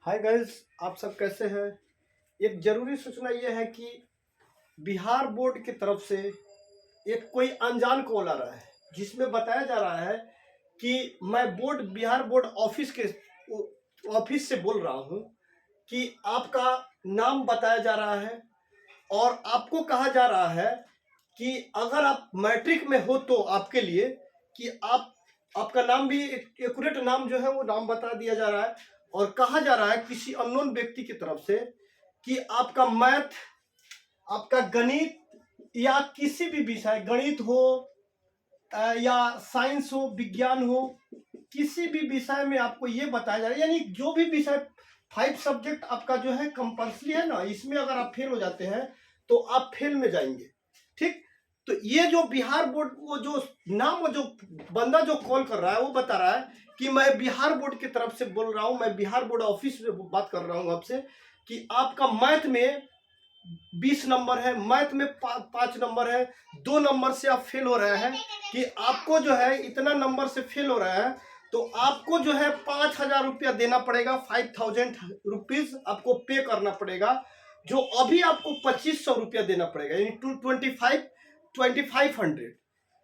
Hi guys, आप सब कैसे हैं। एक ज़रूरी सूचना ये है कि बिहार बोर्ड की तरफ से एक कोई अनजान कॉल आ रहा है जिसमें बताया जा रहा है कि मैं बिहार बोर्ड ऑफिस से बोल रहा हूँ कि आपका नाम बताया जा रहा है और आपको कहा जा रहा है कि अगर आप मैट्रिक में हो तो आपके लिए कि आपका नाम भी एक्यूरेट नाम जो है वो नाम बता दिया जा रहा है और कहा जा रहा है किसी अननोन व्यक्ति की तरफ से कि आपका मैथ, आपका गणित या किसी भी विषय, गणित हो या साइंस हो, विज्ञान हो, किसी भी विषय में आपको ये बताया जा रहा है, यानी जो भी विषय 5 सब्जेक्ट आपका जो है कंपल्सरी है ना, इसमें अगर आप फेल हो जाते हैं तो आप फेल में जाएंगे। ठीक, तो ये जो बिहार बोर्ड वो जो नाम, वो जो बंदा जो कॉल कर रहा है वो बता रहा है कि मैं बिहार बोर्ड की तरफ से बोल रहा हूं, मैं बिहार बोर्ड ऑफिस में बात कर रहा हूं आपसे कि आपका मैथ में 20 नंबर है, मैथ में 5 नंबर है, 2 नंबर से आप फेल हो रहे हैं, कि आपको जो है इतना नंबर से फेल हो रहा है तो आपको जो है 5,000 रुपया देना पड़ेगा। 5,000 रुपीज आपको पे करना पड़ेगा, जो अभी आपको 2,500 रुपया देना पड़ेगा, यानी 225,500,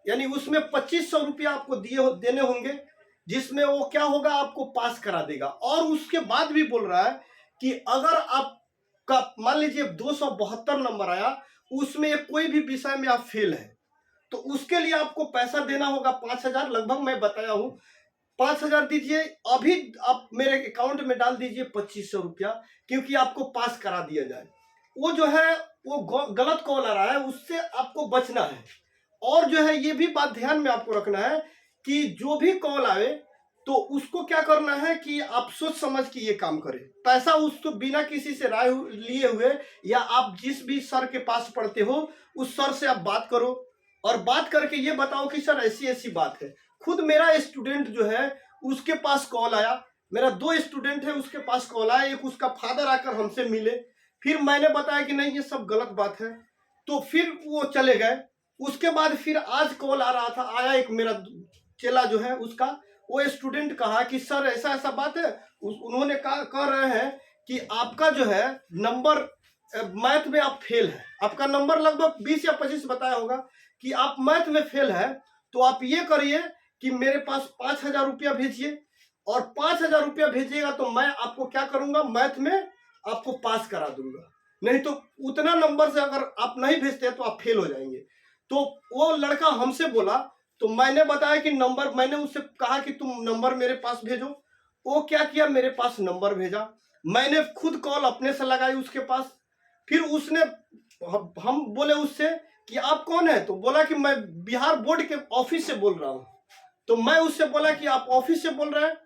यानी उसमें 2,500 रुपया आपको देने होंगे, जिसमें वो क्या होगा, आपको पास करा देगा। और उसके बाद भी बोल रहा है कि अगर आपका मान लीजिए 272 नंबर आया, उसमें कोई भी विषय में आप फेल है तो उसके लिए आपको पैसा देना होगा 5,000, लगभग मैं बताया हूं 5,000 दीजिए, अभी आप मेरे अकाउंट में डाल दीजिए 2,500 रुपया, क्योंकि आपको पास करा दिया जाए। वो जो है वो गलत कॉल आ रहा है, उससे आपको बचना है। और जो है ये भी बात ध्यान में आपको रखना है कि जो भी कॉल आए तो उसको क्या करना है कि आप सोच समझ के ये काम करें। पैसा उसको बिना किसी से राय लिए हुए, या आप जिस भी सर के पास पढ़ते हो उस सर से आप बात करो और बात करके ये बताओ कि सर ऐसी ऐसी बात है। खुद मेरा स्टूडेंट जो है उसके पास कॉल आया, मेरा 2 स्टूडेंट है उसके पास कॉल आया, एक उसका फादर आकर हमसे मिले, फिर मैंने बताया कि नहीं ये सब गलत बात है, तो फिर वो चले गए। उसके बाद फिर आज कॉल आ रहा था, आया एक मेरा चेला जो है उसका, वो स्टूडेंट कहा कि सर ऐसा ऐसा बात है, उन्होंने कह रहे हैं कि आपका जो है नंबर मैथ में आप फेल है, आपका नंबर लगभग 20 या 25 बताया होगा कि आप मैथ में फेल है, तो आप ये करिए कि मेरे पास 5,000 रुपया भेजिए, और 5,000 रुपया भेजिएगा तो मैं आपको क्या करूंगा, मैथ में आपको पास करा दूंगा। नहीं तो उतना नंबर से अगर आप नहीं भेजते तो आप फेल हो जाएंगे। तो वो लड़का हमसे बोला, तो मैंने बताया कि नंबर, मैंने उससे कहा कि तुम नंबर मेरे पास भेजो। वो क्या किया, मेरे पास नंबर भेजा, मैंने खुद कॉल अपने से लगाई उसके पास। फिर उसने, हम बोले उससे कि आप कौन है, तो बोला कि मैं बिहार बोर्ड के ऑफिस से बोल रहा हूँ। तो मैं उससे बोला कि आप ऑफिस से बोल रहे हैं,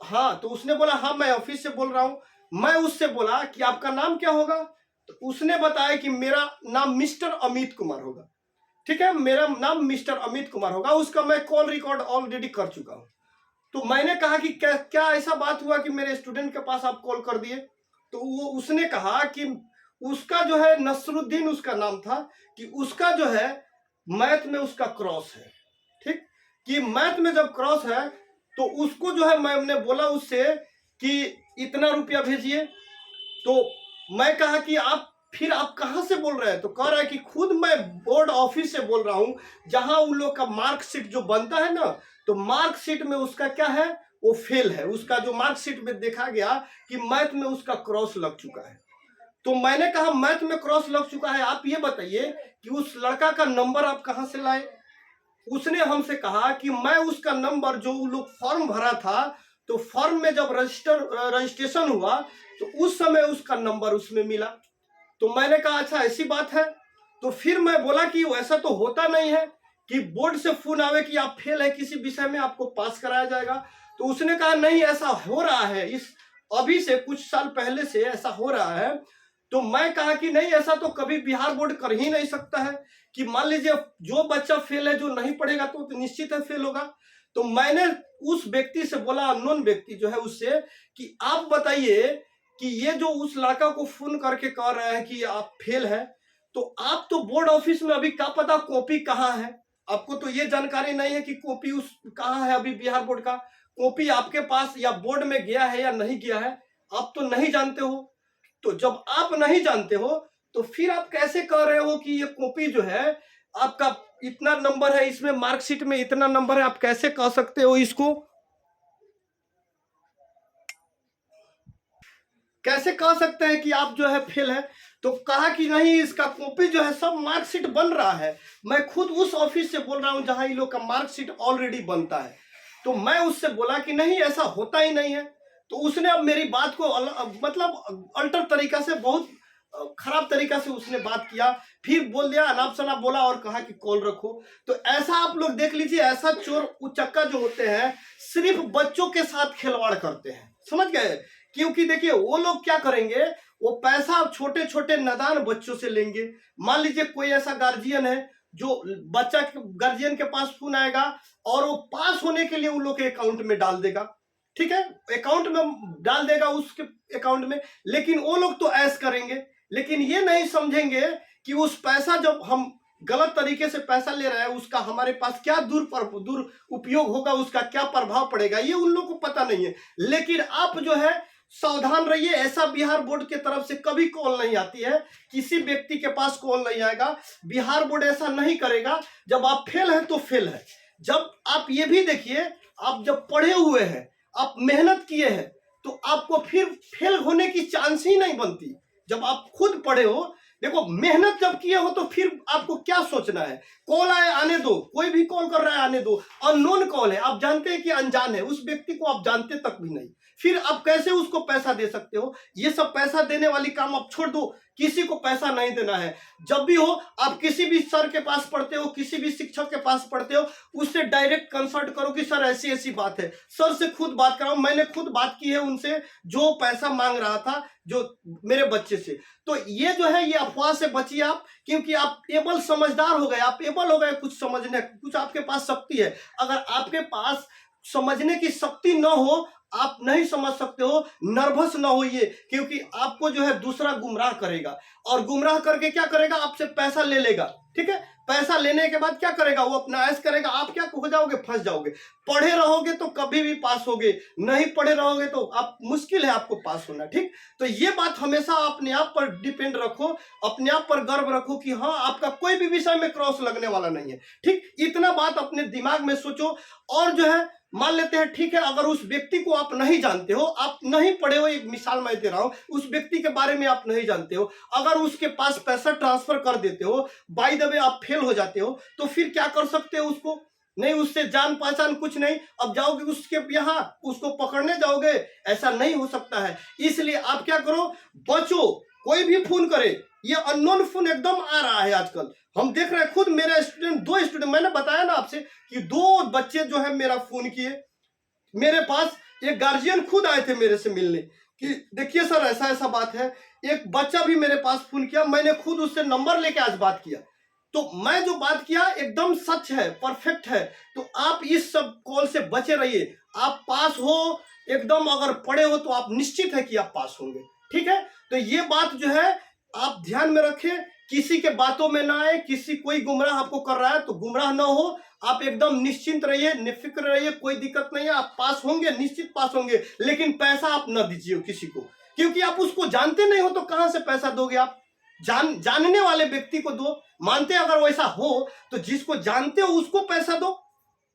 हाँ, तो उसने बोला हाँ मैं ऑफिस से बोल रहा हूं। मैं उससे बोला कि आपका नाम क्या होगा, तो उसने बताया कि मेरा नाम मिस्टर अमित कुमार होगा। ठीक है, मेरा नाम मिस्टर अमित कुमार होगा, उसका मैं कॉल रिकॉर्ड ऑलरेडी कर चुका हूं। तो मैंने कहा कि क्या क्या ऐसा बात हुआ कि मेरे स्टूडेंट के पास आप कॉल कर दिए। तो वो उसने कहा कि उसका जो है नसरुद्दीन उसका नाम था, कि उसका जो है मैथ में उसका क्रॉस है। ठीक, कि मैथ में जब क्रॉस है तो उसको जो है मैंने बोला उससे कि इतना रुपया भेजिए। तो मैं कहा कि आप कहां से बोल रहे हैं, तो कह रहा है कि खुद मैं बोर्ड ऑफिस से बोल रहा हूं, जहां उन लोग का मार्कशीट जो बनता है ना, तो मार्कशीट में उसका क्या है, वो फेल है। उसका जो मार्कशीट में देखा गया कि मैथ में उसका क्रॉस लग चुका है। तो मैंने कहा मैथ में क्रॉस लग चुका है, आप ये बताइए कि उस लड़का का नंबर आप कहां से लाए। उसने हमसे कहा कि मैं उसका नंबर, जो लोग फॉर्म भरा था, तो फॉर्म में जब रजिस्ट्रेशन हुआ तो उस समय उसका नंबर उसमें मिला। तो मैंने कहा अच्छा ऐसी बात है। तो फिर मैं बोला कि वैसा तो होता नहीं है कि बोर्ड से फोन आवे कि आप फेल है किसी विषय में, आपको पास कराया जाएगा। तो उसने कहा नहीं ऐसा हो रहा है, इस अभी से कुछ साल पहले से ऐसा हो रहा है। तो मैं कहा कि नहीं ऐसा तो कभी बिहार बोर्ड कर ही नहीं सकता है, कि मान लीजिए जो बच्चा फेल है, जो नहीं पढ़ेगा तो निश्चित है फेल होगा। तो मैंने उस व्यक्ति से बोला, अननोन व्यक्ति जो है उससे, कि आप बताइए कि ये जो उस लड़का को फोन करके कह रहे हैं कि आप फेल है, तो आप तो बोर्ड ऑफिस में, अभी क्या पता कॉपी कहाँ है, आपको तो ये जानकारी नहीं है कि कॉपी उस कहाँ है, अभी बिहार बोर्ड का कॉपी आपके पास या बोर्ड में गया है या नहीं गया है। आप तो नहीं जानते हो। तो जब आप नहीं जानते हो तो फिर आप कैसे कह रहे हो कि ये कॉपी जो है आपका इतना नंबर है, इसमें मार्कशीट में इतना नंबर है, आप कैसे कह सकते हो इसको? कैसे कह सकते हैं कि आप जो है फेल है? तो कहा कि नहीं, इसका कॉपी जो है सब मार्कशीट बन रहा है। मैं खुद उस ऑफिस से बोल रहा हूं जहां इन लोग का मार्कशीट ऑलरेडी बनता है। तो मैं उससे बोला कि नहीं, ऐसा होता ही नहीं है। तो उसने अब मेरी बात को मतलब अल्टर तरीका से, बहुत खराब तरीका से उसने बात किया। फिर बोल दिया, अनाप शनाप बोला और कहा कि कॉल रखो। तो ऐसा आप लोग देख लीजिए, ऐसा चोर उचक्का जो होते हैं सिर्फ बच्चों के साथ खिलवाड़ करते हैं, समझ गए? क्योंकि देखिए वो लोग क्या करेंगे, वो पैसा छोटे छोटे नादान बच्चों से लेंगे। मान लीजिए कोई ऐसा गार्जियन है जो बच्चा, गार्जियन के पास फोन आएगा और वो पास होने के लिए उन लोग के अकाउंट में डाल देगा, ठीक है, अकाउंट में डाल देगा उसके अकाउंट में। लेकिन वो लोग तो ऐश करेंगे, लेकिन ये नहीं समझेंगे कि उस पैसा, जब हम गलत तरीके से पैसा ले रहे हैं, उसका हमारे पास क्या दूर उपयोग होगा, उसका क्या प्रभाव पड़ेगा, ये उन लोग को पता नहीं है। लेकिन आप जो है सावधान रहिए, ऐसा बिहार बोर्ड के तरफ से कभी कॉल नहीं आती है, किसी व्यक्ति के पास कॉल नहीं आएगा। बिहार बोर्ड ऐसा नहीं करेगा। जब आप फेल हैं तो फेल है। जब आप ये भी देखिए, आप जब पढ़े हुए हैं, आप मेहनत किए हैं, तो आपको फिर फेल होने की चांस ही नहीं बनती। जब आप खुद पढ़े हो, देखो मेहनत जब किए हो तो फिर आपको क्या सोचना है? कॉल आए आने दो, कोई भी कॉल कर रहा है आने दो। अननोन कॉल है, आप जानते हैं कि अनजान है, उस व्यक्ति को आप जानते तक भी नहीं, फिर आप कैसे उसको पैसा दे सकते हो? ये सब पैसा देने वाली काम आप छोड़ दो, किसी को पैसा नहीं देना है। जब भी हो, आप किसी भी सर के पास पढ़ते हो, किसी भी शिक्षक के पास पढ़ते हो, उससे डायरेक्ट कंसल्ट करो कि सर ऐसी ऐसी बात है, सर से खुद बात कराओ। मैंने खुद बात की है उनसे, जो पैसा मांग रहा था जो मेरे बच्चे से। तो ये जो है, ये अफवाह से बचिए आप, क्योंकि आप एबल समझदार हो गए, आप एबल हो गए कुछ समझने, कुछ आपके पास शक्ति है। अगर आपके पास समझने की शक्ति न हो, आप नहीं समझ सकते हो, नर्वस ना होइए, क्योंकि आपको जो है दूसरा गुमराह करेगा, और गुमराह करके क्या करेगा, आपसे पैसा ले लेगा, ठीक है। पैसा लेने के बाद क्या करेगा, वो अपना ऐश करेगा, आप क्या हो जाओगे, फंस जाओगे। पढ़े रहोगे तो कभी भी पास होगे, नहीं पढ़े रहोगे तो आप, मुश्किल है आपको पास होना, ठीक। तो ये बात हमेशा अपने आप पर डिपेंड रखो, अपने आप पर गर्व रखो कि हाँ, आपका कोई भी विषय में क्रॉस लगने वाला नहीं है, ठीक। इतना बात अपने दिमाग में सोचो। और जो है, मान लेते हैं, ठीक है, अगर उस व्यक्ति को आप नहीं जानते हो, आप नहीं पढ़े हो, एक मिसाल मैं दे रहा हूं, उस व्यक्ति के बारे में आप नहीं जानते हो, अगर उसके पास पैसा ट्रांसफर कर देते हो, बाय द वे आप फेल हो जाते हो, तो फिर क्या कर सकते हो उसको? नहीं, उससे जान पहचान कुछ नहीं, अब जाओगे उसके यहाँ, उसको पकड़ने जाओगे, ऐसा नहीं हो सकता है। इसलिए आप क्या करो, बचो। कोई भी फोन करे, ये अननोन फोन एकदम आ रहा है आजकल, हम देख रहे हैं। खुद मेरा स्टूडेंट, 2 स्टूडेंट, मैंने बताया ना आपसे कि 2 बच्चे जो है मेरा फोन किए मेरे पास। एक गार्जियन खुद आए थे मेरे से मिलने कि देखिए सर ऐसा ऐसा बात है। एक बच्चा भी मेरे पास फोन किया, मैंने खुद उससे नंबर लेके आज बात किया। तो मैं जो बात किया एकदम सच है, परफेक्ट है। तो आप इस सब कॉल से बचे रहिए। आप पास हो एकदम, अगर पढ़े हो तो आप निश्चित है कि आप पास होंगे, ठीक है। तो ये बात जो है आप ध्यान में रखें, किसी के बातों में ना आए, किसी कोई गुमराह आपको कर रहा है तो गुमराह ना हो, आप एकदम निश्चिंत रहिए, निफिक्र रहिए, कोई दिक्कत नहीं है, आप पास होंगे, निश्चित पास होंगे। लेकिन पैसा आप न दीजिए किसी को, क्योंकि आप उसको जानते नहीं हो, तो कहां से पैसा दोगे आप? जानने वाले व्यक्ति को दो। मानते अगर वैसा हो तो जिसको जानते हो उसको पैसा दो,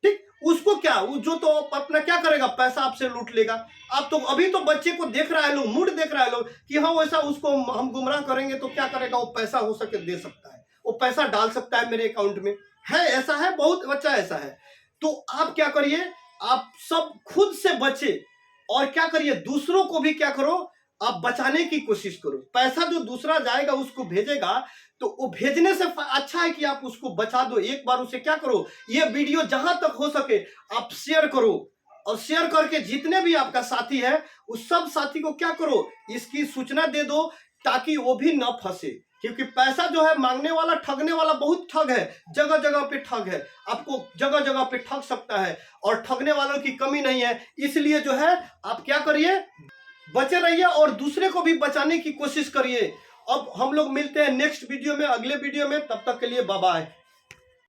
ठीक। उसको क्या, वो जो तो अपना क्या करेगा, पैसा आपसे लूट लेगा। आप तो अभी तो बच्चे को देख रहा है लोग, मूड देख रहा है लोग कि हाँ वैसा, उसको हम गुमराह करेंगे तो क्या करेगा, वो पैसा हो सके दे सकता है, वो पैसा डाल सकता है मेरे अकाउंट में, है ऐसा है, बहुत बच्चा ऐसा है। तो आप क्या करिए, आप सब खुद से बचे, और क्या करिए, दूसरों को भी क्या करो, आप बचाने की कोशिश करो। पैसा जो दूसरा जाएगा उसको भेजेगा, तो वो भेजने से अच्छा है कि आप उसको बचा दो। एक बार उसे क्या करो, ये वीडियो जहां तक हो सके आप शेयर करो, और शेयर करके जितने भी आपका साथी है उस सब साथी को क्या करो, इसकी सूचना दे दो, ताकि वो भी ना फंसे। क्योंकि पैसा जो है मांगने वाला, ठगने वाला बहुत ठग है, जगह जगह पे ठग है, आपको जगह जगह पे ठग सकता है, और ठगने वालों की कमी नहीं है। इसलिए जो है आप क्या करिए, बचे रहिए और दूसरे को भी बचाने की कोशिश करिए। अब हम लोग मिलते हैं नेक्स्ट वीडियो में, अगले वीडियो में, तब तक के लिए बाय बाय।